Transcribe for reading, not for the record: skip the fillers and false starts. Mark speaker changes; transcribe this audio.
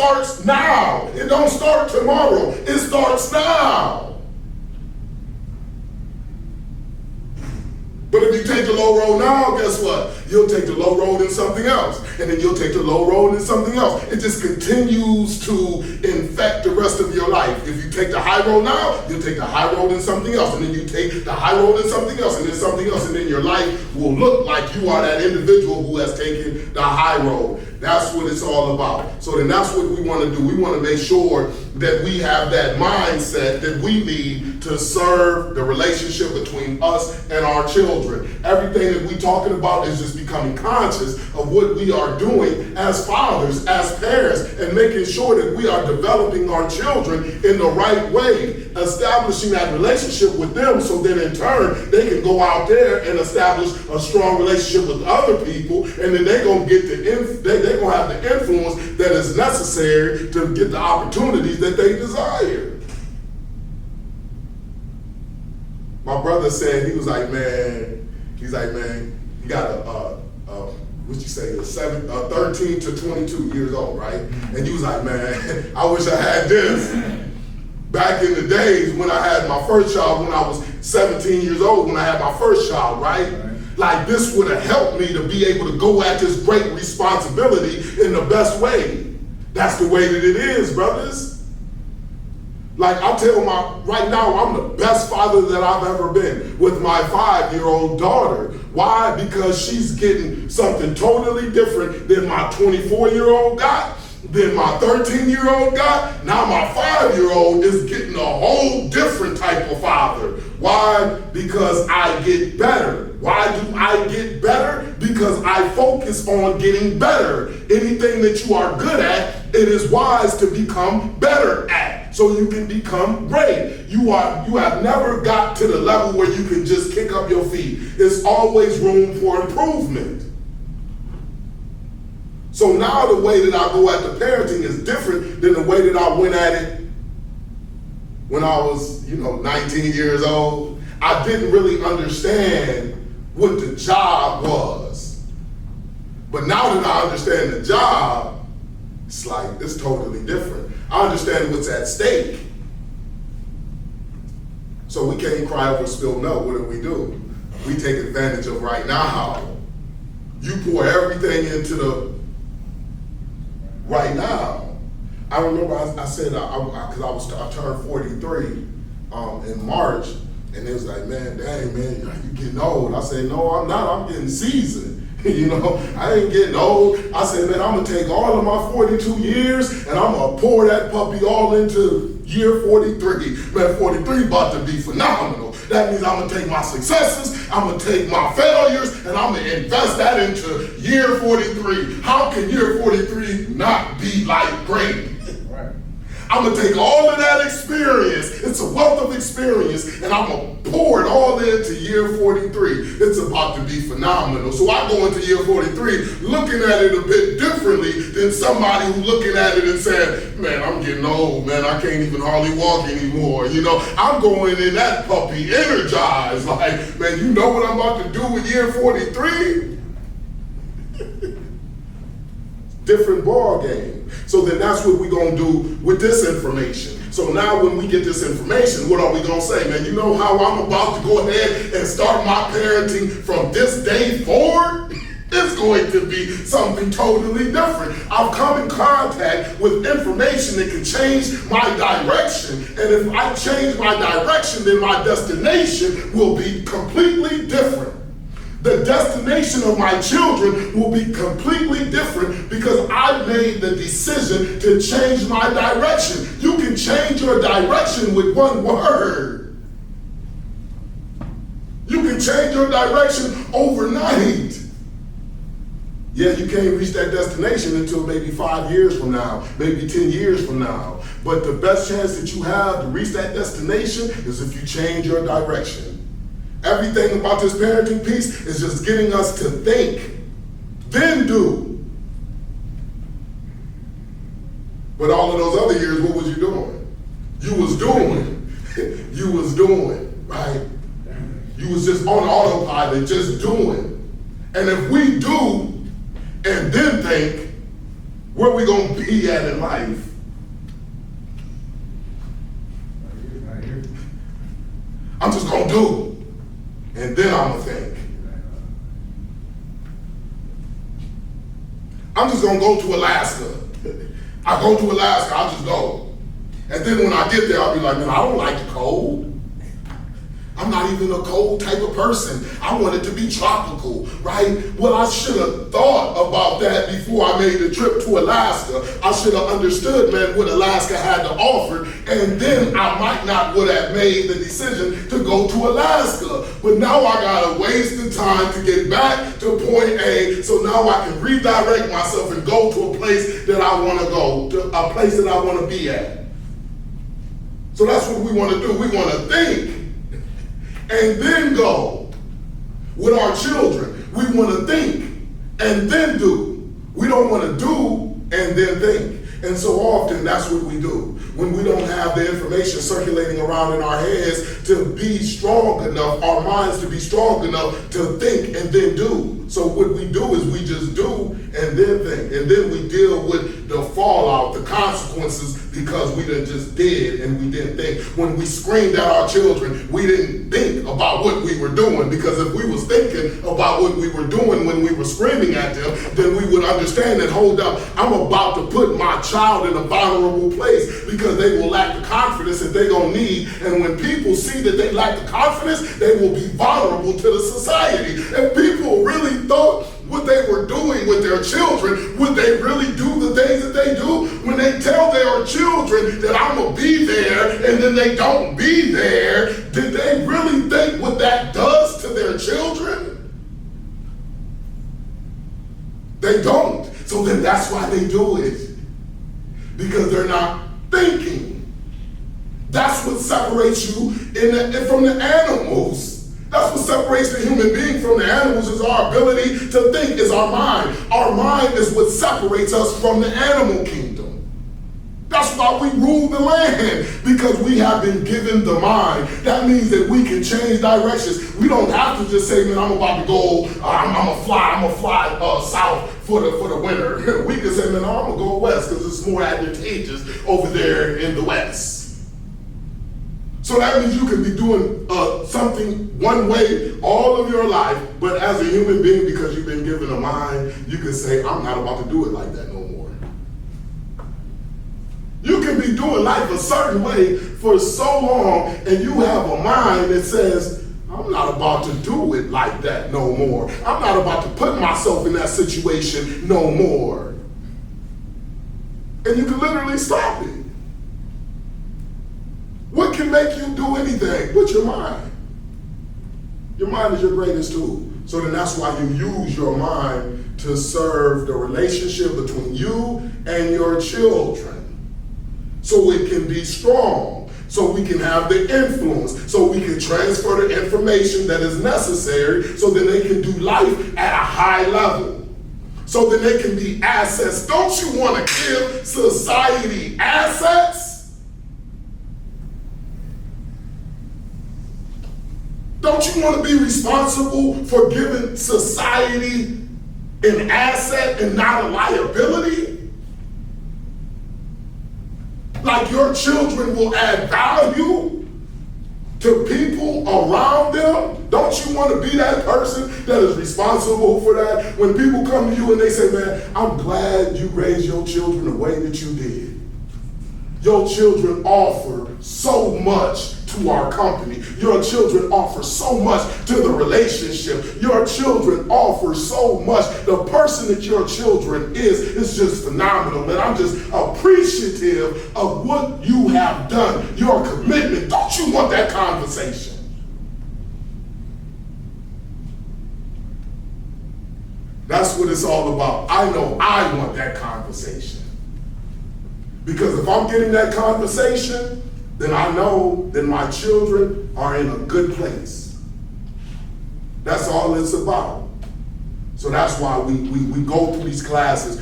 Speaker 1: starts now. It don't start tomorrow. It starts now. But if you take the low road now, guess what? You'll take the low road in something else. And then you'll take the low road in something else. It just continues to infect the rest of your life. If you take the high road now, you'll take the high road in something else. And then you take the high road in something else, and then something else. And then your life will look like you are that individual who has taken the high road. That's what it's all about. So then that's what we want to do. We want to make sure that we have that mindset that we need to serve the relationship between us and our children. Everything that we're talking about is just becoming conscious of what we are doing as fathers, as parents, and making sure that we are developing our children in the right way, establishing that relationship with them so that in turn they can go out there and establish a strong relationship with other people, and then they're going to get they're going to have the influence that is necessary to get the opportunities that they desire. My brother said, he was like, man, you got what you say, 13 to 22 years old, right? And you was like, man, I wish I had this. Back in the days when I had my first child, when I was 17 years old, when I had my first child, right? Like, this would have helped me to be able to go at this great responsibility in the best way. That's the way that it is, brothers. Like, I tell right now, I'm the best father that I've ever been with my 5-year-old daughter. Why? Because she's getting something totally different than my 24-year-old got, than my 13-year-old got. Now my 5-year-old is getting a whole different type of father. Why? Because I get better. Why do I get better? Because I focus on getting better. Anything that you are good at, it is wise to become better at, so you can become great. You have never got to the level where you can just kick up your feet. There's always room for improvement. So now the way that I go at the parenting is different than the way that I went at it when I was, 19 years old. I didn't really understand what the job was. But now that I understand the job, it's totally different. I understand what's at stake. So we can't cry over spilled milk. What do? We take advantage of right now. You pour everything into the right now. I remember I said, because I turned 43 in March, and it was like, man, dang, man, you getting old. I said, no, I'm not. I'm getting seasoned. I ain't getting old. I said, man, I'm going to take all of my 42 years and I'm going to pour that puppy all into year 43. Man, 43 about to be phenomenal. That means I'm going to take my successes, I'm going to take my failures, and I'm going to invest that into year 43. How can year 43 not be like great? I'm going to take all of that experience, it's a wealth of experience, and I'm going to pour it all into year 43. It's about to be phenomenal. So I go into year 43 looking at it a bit differently than somebody who's looking at it and saying, man, I'm getting old, man, I can't even hardly walk anymore. I'm going in that puppy energized, like, man, you know what I'm about to do with year 43? Different ball game. So then that's what we're going to do with this information. So now when we get this information, what are we going to say? Man, you know how I'm about to go ahead and start my parenting from this day forward? It's going to be something totally different. I've come in contact with information that can change my direction. And if I change my direction, then my destination will be completely different. The destination of my children will be completely different because I made the decision to change my direction. You can change your direction with one word. You can change your direction overnight. Yeah, you can't reach that destination until maybe 5 years from now, maybe 10 years from now. But the best chance that you have to reach that destination is if you change your direction. Everything about this parenting piece is just getting us to think, then do. But all of those other years, what was you doing? You was doing, right? You was just on autopilot, just doing. And if we do and then think, Where we gonna be at in life? I'm just gonna do, and then I'm gonna think. I'm just gonna go to Alaska. I go to Alaska, I'll just go. And then when I get there, I'll be like, man, I don't like the cold. I'm not even a cold type of person. I want it to be tropical, right? Well, I should have thought about that before I made the trip to Alaska. I should have understood, man, what Alaska had to offer, and then I might not would have made the decision to go to Alaska. But now I gotta waste the time to get back to point A, so now I can redirect myself and go to a place that I wanna go, to a place that I wanna be at. So that's what we wanna do. We wanna think and then go. With our children, we want to think and then do. We don't want to do and then think. And so often that's what we do. When we don't have the information circulating around in our heads to be strong enough, our minds to be strong enough to think and then do. So what we do is we just do and then think. And then we deal with the fallout, the consequences, because we done just did and we didn't think. When we screamed at our children, we didn't think about what we were doing, because if we was thinking about what we were doing when we were screaming at them, then we would understand that, hold up, I'm about to put my child in a vulnerable place, because they will lack the confidence that they're gonna need. And when people see that they lack the confidence, they will be vulnerable to the society. If people really thought what they were doing with their children, would they really do the things that they do? When they tell their children that I'm gonna be there and then they don't be there, did they really think what that does to their children? They don't. So then that's why they do it. Because they're not thinking. That's what separates you from the animals. That's what separates the human being from the animals, is our ability to think, is our mind. Our mind is what separates us from the animal kingdom. That's why we rule the land, because we have been given the mind. That means that we can change directions. We don't have to just say, man, I'm about to go, I'm gonna fly south for the winter. We can say, man, I'm gonna go west because it's more advantageous over there in the west. So that means you can be doing something one way all of your life, but as a human being, because you've been given a mind, you can say, I'm not about to do it like that no more. You can be doing life a certain way for so long, and you have a mind that says, I'm not about to do it like that no more. I'm not about to put myself in that situation no more. And you can literally stop it. What can make you do anything but your mind? Your mind is your greatest tool. So then that's why you use your mind to serve the relationship between you and your children. So it can be strong, so we can have the influence, so we can transfer the information that is necessary, so then they can do life at a high level. So then they can be assets. Don't you want to give society assets? Don't you want to be responsible for giving society an asset and not a liability? Like your children will add value to people around them? Don't you want to be that person that is responsible for that? When people come to you and they say, man, I'm glad you raised your children the way that you did. Your children offer so much to our company. Your children offer so much to the relationship. Your children offer so much. The person that your children is just phenomenal. And I'm just appreciative of what you have done, your commitment. Don't you want that conversation? That's what it's all about. I know I want that conversation. Because if I'm getting that conversation, then I know that my children are in a good place. That's all it's about. So that's why we go through these classes.